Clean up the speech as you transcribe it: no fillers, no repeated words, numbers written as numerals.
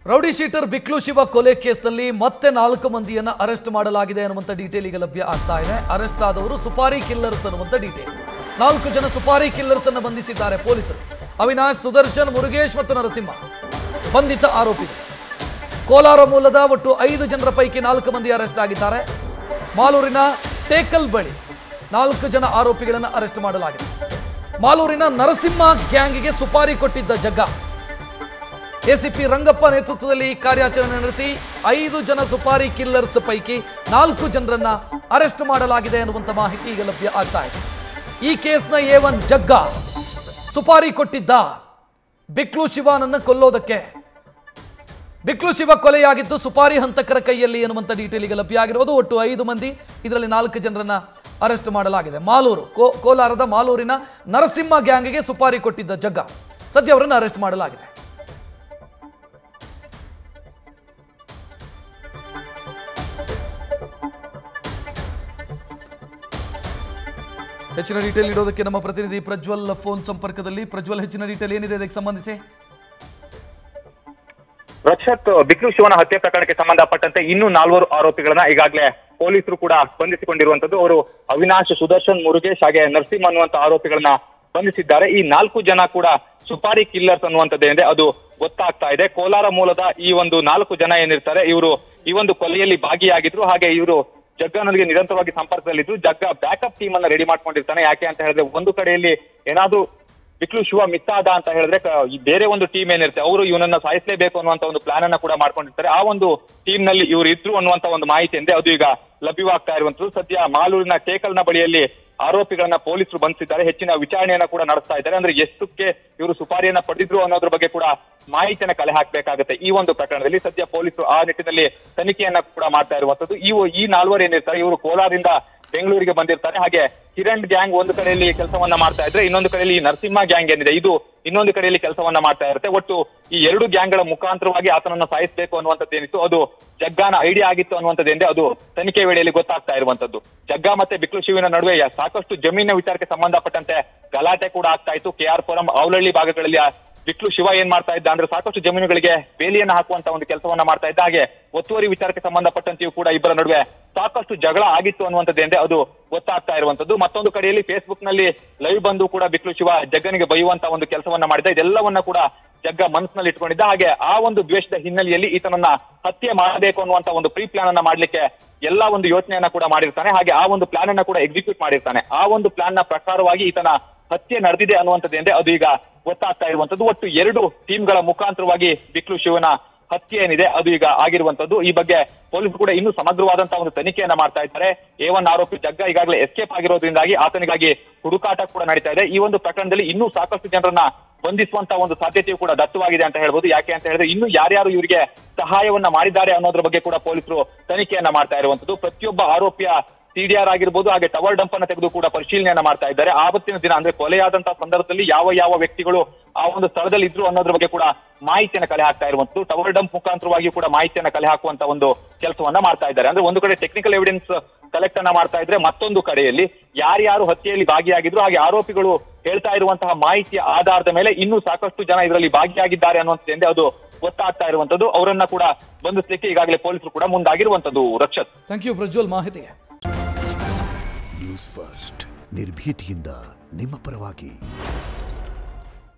Rowdy sheeter ಬಿಕ್ಲು Shiva ಕೊಲೆ ಕೇಸ್ನಲ್ಲಿ ಮತ್ತೆ 4 ಮಂದಿಯನ್ನ ಅರೆಸ್ಟ್ ಮಾಡಲಾಗಿದೆ ಅನ್ನುವಂತ ಡೀಟೇಲ್ ಈಗ ಲಭ್ಯ ಆಗ್ತಾ ಇದೆ. ಅರೆಸ್ಟ್ ಆದವರು ಸುಪಾರಿ ಕಿಲ್ಲರ್ಸ್ ಅನ್ನುವಂತ ಡೀಟೇಲ್. 4 ಜನ ಸುಪಾರಿ ಕಿಲ್ಲರ್ಸ್ ಅನ್ನು ಬಂಧಿಸಿದ್ದಾರೆ ಪೊಲೀಸರು. ಅವಿನಾಶ್, ಸುದರ್ಶನ್, ಮುರುಗೇಶ್ ಮತ್ತು ನರಸಿಂಹ ಬಂಧಿತ ಆರೋಪಿಗಳು. ಕೋಲಾರ ಮೂಲದ ಒಟ್ಟು 5 ಜನರ ಪೈಕಿ 4 ಮಂದಿ ಅರೆಸ್ಟ್ ಆಗಿದ್ದಾರೆ. ಮಾಲೂರಿನ ಟೇಕಲ್ ಬಳಿ 4 ಜನ ಆರೋಪಿಗಳನ್ನು ಅರೆಸ್ಟ್ ಮಾಡಲಾಗಿದೆ. ಮಾಲೂರಿನ ನರಸಿಂಹ ಗ್ಯಾಂಗ್ಗೆ ಸುಪಾರಿ ಕೊಟ್ಟಿದ್ದ ಜಗ್ಗ. ಎಸಿಪಿ ರಂಗಪ್ಪ ನೇತೃತ್ವದಲ್ಲಿ ಕಾರ್ಯಾಚರಣೆ ನಡೆಸಿ 5 ಜನ ಸುಪಾರಿ ಕಿಲ್ಲರ್ಸ್ ಪೈಕಿ 4 ಜನರನ್ನ ಅರೆಸ್ಟ್ ಮಾಡಲಾಗಿದೆ ಅನ್ನುವಂತ ಮಾಹಿತಿ ಈಗ ಲಭ್ಯ ಆಗ್ತಾ ಇದೆ. ಈ ಕೇಸ್ನ A1 ಜಗ್ಗ ಸುಪಾರಿ ಕೊಟ್ಟಿದ್ದ ಬಿಕ್ಲು ಶಿವನನ್ನ ಕೊಲ್ಲೋದಕ್ಕೆ. ಬಿಕ್ಲು ಶಿವ ಕೊಲೆಯಾಗಿದ್ದು ಸುಪಾರಿ ಹಂತಕರ ಕೈಯಲ್ಲಿ ಎನ್ನುವಂತ ಡೀಟೇಲ್ ಈಗ ಲಭ್ಯ ಆಗಿರೋದು. ಒಟ್ಟು 5 ಮಂದಿ, ಇದರಲ್ಲಿ 4 ಜನರನ್ನ ಅರೆಸ್ಟ್ ಮಾಡಲಾಗಿದೆ. ಮಾಲೂರು ಕೋಲಾರದ ಮಾಲೂರಿನ ನರಸಿಂಹ ಗ್ಯಾಂಗ್ಗೆ ಸುಪಾರಿ ಕೊಟ್ಟಿದ್ದ ಜಗ್ಗ ಸದ್ಯ ಅವರನ್ನು ಅರೆಸ್ಟ್ ಮಾಡಲಾಗಿದೆ. ಹೆಚ್ಚಿನ ಡೀಟೇಲ್ ನೀಡೋದಕ್ಕೆ ನಮ್ಮ ಪ್ರತಿನಿಧಿ ಪ್ರಜ್ವಲ್ ಫೋನ್ ಸಂಪರ್ಕದಲ್ಲಿ. ಪ್ರಜ್ವಲ್, ಹೆಚ್ಚಿನ ಡೀಟೇಲ್ ಏನಿದೆ ಇದಕ್ಕೆ ಸಂಬಂಧಿಸಿ? ರಕ್ಷತ್, ಬಿಕ್ಲು ಶಿವನ ಹತ್ಯೆ ಪ್ರಕರಣಕ್ಕೆ ಸಂಬಂಧಪಟ್ಟಂತೆ ಇನ್ನೂ 4 ಆರೋಪಿಗಳನ್ನ ಈಗಾಗಲೇ ಪೊಲೀಸರು ಕೂಡ ಬಂಧಿಸಿಕೊಂಡಿರುವಂತದ್ದು. ಅವರು ಅವಿನಾಶ್, ಸುದರ್ಶನ್, ಮುರುಗೇಶ್ ಹಾಗೆ ನರಸಿಂಹ ಅನ್ನುವಂತ ಆರೋಪಿಗಳನ್ನ ಬಂಧಿಸಿದ್ದಾರೆ. ಈ 4 ಜನ ಕೂಡ ಸುಪಾರಿ ಕಿಲ್ಲರ್ಸ್ ಅನ್ನುವಂಥದ್ದೇನಿದೆ ಅದು ಗೊತ್ತಾಗ್ತಾ ಇದೆ. ಕೋಲಾರ ಮೂಲದ ಈ ಒಂದು 4 ಜನ ಏನಿರ್ತಾರೆ, ಇವರು ಈ ಒಂದು ಕೊಲೆಯಲ್ಲಿ ಭಾಗಿಯಾಗಿದ್ರು. ಹಾಗೆ ಇವರು ಜಗ್ಗನೊಂದಿಗೆ ನಿರಂತರವಾಗಿ ಸಂಪರ್ಕದಲ್ಲಿದ್ರು. ಜಗ್ಗ ಬ್ಯಾಕಪ್ ಟೀಮ್ ಅನ್ನ ರೆಡಿ ಮಾಡ್ಕೊಂಡಿರ್ತಾನೆ. ಯಾಕೆ ಅಂತ ಹೇಳಿದ್ರೆ, ಒಂದು ಕಡೆಯಲ್ಲಿ ಏನಾದ್ರೂ ಬಿಕ್ಲು ಶಿವ ಮಿಸ್ ಆದ ಅಂತ ಹೇಳಿದ್ರೆ ಬೇರೆ ಒಂದು ಟೀಮ್ ಏನಿರುತ್ತೆ ಅವರು ಇವನನ್ನ ಸಾಯಿಸಲೇಬೇಕು ಅನ್ನುವಂತ ಒಂದು ಪ್ಲಾನ್ ಅನ್ನ ಕೂಡ ಮಾಡ್ಕೊಂಡಿರ್ತಾರೆ. ಆ ಒಂದು ಟೀಮ್ ನಲ್ಲಿ ಇವರು ಇದ್ರು ಅನ್ನುವಂತ ಒಂದು ಮಾಹಿತಿ ಇದೆ, ಅದು ಈಗ ಲಭ್ಯವಾಗ್ತಾ ಇರುವಂತದ್ದು. ಸದ್ಯ ಮಾಲೂರಿನ ಟೇಕಲ್ನ ಬಳಿಯಲ್ಲಿ ಆರೋಪಿಗಳನ್ನ ಪೊಲೀಸರು ಬಂಧಿಸಿದ್ದಾರೆ. ಹೆಚ್ಚಿನ ವಿಚಾರಣೆಯನ್ನ ಕೂಡ ನಡೆಸ್ತಾ ಇದ್ದಾರೆ. ಅಂದ್ರೆ ಎಷ್ಟಕ್ಕೆ ಇವರು ಸುಪಾರಿಯನ್ನ ಪಡೆದಿದ್ರು ಅನ್ನೋದ್ರ ಬಗ್ಗೆ ಕೂಡ ಮಾಹಿತಿಯನ್ನ ಕಲೆ ಹಾಕಬೇಕಾಗುತ್ತೆ. ಈ ಒಂದು ಪ್ರಕರಣದಲ್ಲಿ ಸದ್ಯ ಪೊಲೀಸರು ಆ ನಿಟ್ಟಿನಲ್ಲಿ ತನಿಖೆಯನ್ನ ಕೂಡ ಮಾಡ್ತಾ ಇರುವಂತದ್ದು. ಈ 4 ಏನಿರ್ತಾರೆ ಇವರು ಕೋಲಾರದಿಂದ ಬೆಂಗಳೂರಿಗೆ ಬಂದಿರ್ತಾರೆ. ಹಾಗೆ ಕಿರಣ್ ಗ್ಯಾಂಗ್ ಒಂದು ಕಡೆಯಲ್ಲಿ ಕೆಲಸವನ್ನ ಮಾಡ್ತಾ ಇದ್ರೆ, ಇನ್ನೊಂದು ಕಡೆಯಲ್ಲಿ ನರಸಿಂಹ ಗ್ಯಾಂಗ್ ಏನಿದೆ ಇದು ಇನ್ನೊಂದು ಕಡೆಯಲ್ಲಿ ಕೆಲಸವನ್ನ ಮಾಡ್ತಾ ಇರುತ್ತೆ. ಒಟ್ಟು ಈ 2 ಗ್ಯಾಂಗ್ಗಳ ಮುಖಾಂತರವಾಗಿ ಆತನನ್ನ ಸಾಯಿಸಬೇಕು ಅನ್ನುವಂಥದ್ದು ಏನಿತ್ತು ಅದು ಜಗ್ಗಾನ ಐಡಿಯಾ ಆಗಿತ್ತು ಅನ್ನುವಂಥದ್ದೇನಿದೆ ಅದು ತನಿಖೆ ವೇಳೆಯಲ್ಲಿ ಗೊತ್ತಾಗ್ತಾ ಇರುವಂತದ್ದು. ಜಗ್ಗ ಮತ್ತೆ ಬಿಕ್ಲು ಶಿವನ ನಡುವೆ ಸಾಕಷ್ಟು ಜಮೀನಿನ ವಿಚಾರಕ್ಕೆ ಸಂಬಂಧಪಟ್ಟಂತೆ ಗಲಾಟೆ ಕೂಡ ಆಗ್ತಾ ಇತ್ತು. KR ಪುರಂ, ಅವಲಹಳ್ಳಿ ಭಾಗಗಳಲ್ಲಿ ಬಿಕ್ಲು ಶಿವ ಏನ್ ಮಾಡ್ತಾ ಇದ್ದ ಅಂದ್ರೆ ಸಾಕಷ್ಟು ಜಮೀನುಗಳಿಗೆ ಬೇಲಿಯನ್ನ ಹಾಕುವಂತ ಒಂದು ಕೆಲಸವನ್ನ ಮಾಡ್ತಾ ಇದ್ದ. ಹಾಗೆ ಒತ್ತುವರಿ ವಿಚಾರಕ್ಕೆ ಸಂಬಂಧಪಟ್ಟಂತೆಯೂ ಕೂಡ ಇಬ್ಬರ ನಡುವೆ ಸಾಕಷ್ಟು ಜಗಳ ಆಗಿತ್ತು ಅನ್ನುವಂಥದ್ದೇನಿದೆ ಅದು ಗೊತ್ತಾಗ್ತಾ ಇರುವಂತದ್ದು. ಮತ್ತೊಂದು ಕಡೆಯಲ್ಲಿ ಫೇಸ್ಬುಕ್ ನಲ್ಲಿ ಲೈವ್ ಬಂದು ಕೂಡ ಬಿಕ್ಲು ಶಿವ ಜಗ್ಗನಿಗೆ ಬೈಯುವಂತ ಒಂದು ಕೆಲಸವನ್ನ ಮಾಡಿದ್ದ. ಇದೆಲ್ಲವನ್ನ ಕೂಡ ಜಗ್ಗ ಮನಸ್ಸಿನಲ್ಲಿ ಇಟ್ಕೊಂಡಿದ್ದ. ಹಾಗೆ ಆ ಒಂದು ದ್ವೇಷದ ಹಿನ್ನೆಲೆಯಲ್ಲಿ ಈತನನ್ನ ಹತ್ಯೆ ಮಾಡಬೇಕು ಅನ್ನುವಂತ ಒಂದು ಪ್ರೀ ಪ್ಲಾನ್ ಅನ್ನ ಮಾಡ್ಲಿಕ್ಕೆ ಎಲ್ಲಾ ಒಂದು ಯೋಚನೆಯನ್ನ ಕೂಡ ಮಾಡಿರ್ತಾನೆ. ಹಾಗೆ ಆ ಒಂದು ಪ್ಲಾನ್ ಅನ್ನ ಕೂಡ ಎಕ್ಸಿಕ್ಯೂಟ್ ಮಾಡಿರ್ತಾನೆ. ಆ ಒಂದು ಪ್ಲಾನ್ ನ ಪ್ರಕಾರವಾಗಿ ಈತನ ಹತ್ಯೆ ನಡೆದಿದೆ ಅನ್ನುವಂಥದ್ದೇನಿದೆ ಅದು ಈಗ ಗೊತ್ತಾಗ್ತಾ ಇರುವಂತದ್ದು. ಒಟ್ಟು 2 ಟೀಮ್ಗಳ ಮುಖಾಂತರವಾಗಿ ಬಿಕ್ಲು ಶಿವನ ಹತ್ಯೆ ಏನಿದೆ ಅದು ಈಗ ಆಗಿರುವಂತದ್ದು. ಈ ಬಗ್ಗೆ ಪೊಲೀಸರು ಕೂಡ ಇನ್ನೂ ಸಮಗ್ರವಾದಂತಹ ಒಂದು ತನಿಖೆಯನ್ನ ಮಾಡ್ತಾ ಇದ್ದಾರೆ. A1 ಆರೋಪಿ ಜಗ್ಗ ಈಗಾಗಲೇ ಎಸ್ಕೇಪ್ ಆಗಿರೋದ್ರಿಂದಾಗಿ ಆತನಿಗಾಗಿ ಹುಡುಕಾಟ ಕೂಡ ನಡೀತಾ ಇದೆ. ಈ ಒಂದು ಪ್ರಕರಣದಲ್ಲಿ ಇನ್ನೂ ಸಾಕಷ್ಟು ಜನರನ್ನ ಬಂಧಿಸುವಂತ ಒಂದು ಸಾಧ್ಯತೆಯೂ ಕೂಡ ದಟ್ಟವಾಗಿದೆ ಅಂತ ಹೇಳ್ಬೋದು. ಯಾಕೆ ಅಂತ ಹೇಳಿದ್ರೆ ಇನ್ನೂ ಯಾರ್ಯಾರು ಇವರಿಗೆ ಸಹಾಯವನ್ನ ಮಾಡಿದ್ದಾರೆ ಅನ್ನೋದ್ರ ಬಗ್ಗೆ ಕೂಡ ಪೊಲೀಸರು ತನಿಖೆಯನ್ನ ಮಾಡ್ತಾ ಇರುವಂತದ್ದು. ಪ್ರತಿಯೊಬ್ಬ ಆರೋಪಿಯ CDR ಆಗಿರ್ಬೋದು, ಹಾಗೆ ಟವರ್ ಡಂಪ್ ಅನ್ನ ತೆಗೆದು ಕೂಡ ಪರಿಶೀಲನೆಯನ್ನ ಮಾಡ್ತಾ ಇದ್ದಾರೆ. ಆವತ್ತಿನ ದಿನ ಅಂದ್ರೆ ಕೊಲೆಯಾದಂತಹ ಸಂದರ್ಭದಲ್ಲಿ ಯಾವ ವ್ಯಕ್ತಿಗಳು ಆ ಒಂದು ಸ್ಥಳದಲ್ಲಿ ಇದ್ರು ಅನ್ನೋದ್ರ ಬಗ್ಗೆ ಕೂಡ ಮಾಹಿತಿಯನ್ನ ಕಲೆ ಹಾಕ್ತಾ ಇರುವಂತದ್ದು. ಟವರ್ ಡಂಪ್ ಮುಖಾಂತರವಾಗಿ ಕೂಡ ಮಾಹಿತಿಯನ್ನ ಕಲೆ ಹಾಕುವಂತ ಒಂದು ಕೆಲಸವನ್ನ ಮಾಡ್ತಾ ಇದ್ದಾರೆ. ಅಂದ್ರೆ ಒಂದು ಕಡೆ ಟೆಕ್ನಿಕಲ್ ಎವಿಡೆನ್ಸ್ ಕಲೆಕ್ಟ್ ಅನ್ನ ಮಾಡ್ತಾ ಇದ್ರೆ, ಮತ್ತೊಂದು ಕಡೆಯಲ್ಲಿ ಯಾರ್ಯಾರು ಹತ್ಯೆಯಲ್ಲಿ ಭಾಗಿಯಾಗಿದ್ರು ಹಾಗೆ ಆರೋಪಿಗಳು ಹೇಳ್ತಾ ಇರುವಂತಹ ಮಾಹಿತಿಯ ಆಧಾರದ ಮೇಲೆ ಇನ್ನೂ ಸಾಕಷ್ಟು ಜನ ಇದರಲ್ಲಿ ಭಾಗಿಯಾಗಿದ್ದಾರೆ ಅನ್ನುವಂಥದ್ದೇ ಅದು ಗೊತ್ತಾಗ್ತಾ ಇರುವಂತದ್ದು. ಅವರನ್ನ ಕೂಡ ಬಂಧಿಸಲಿಕ್ಕೆ ಈಗಾಗಲೇ ಪೊಲೀಸರು ಕೂಡ ಮುಂದಾಗಿರುವಂತದ್ದು. ರಕ್ಷತ್, ಥ್ಯಾಂಕ್ ಯು ಪ್ರಜ್ವಲ್ ಮಾಹಿತಿಗೆ. ನ್ಯೂಸ್ ಫಸ್ಟ್, ನಿರ್ಭೀತಿಯಿಂದ ನಿಮ್ಮ ಪರವಾಗಿ.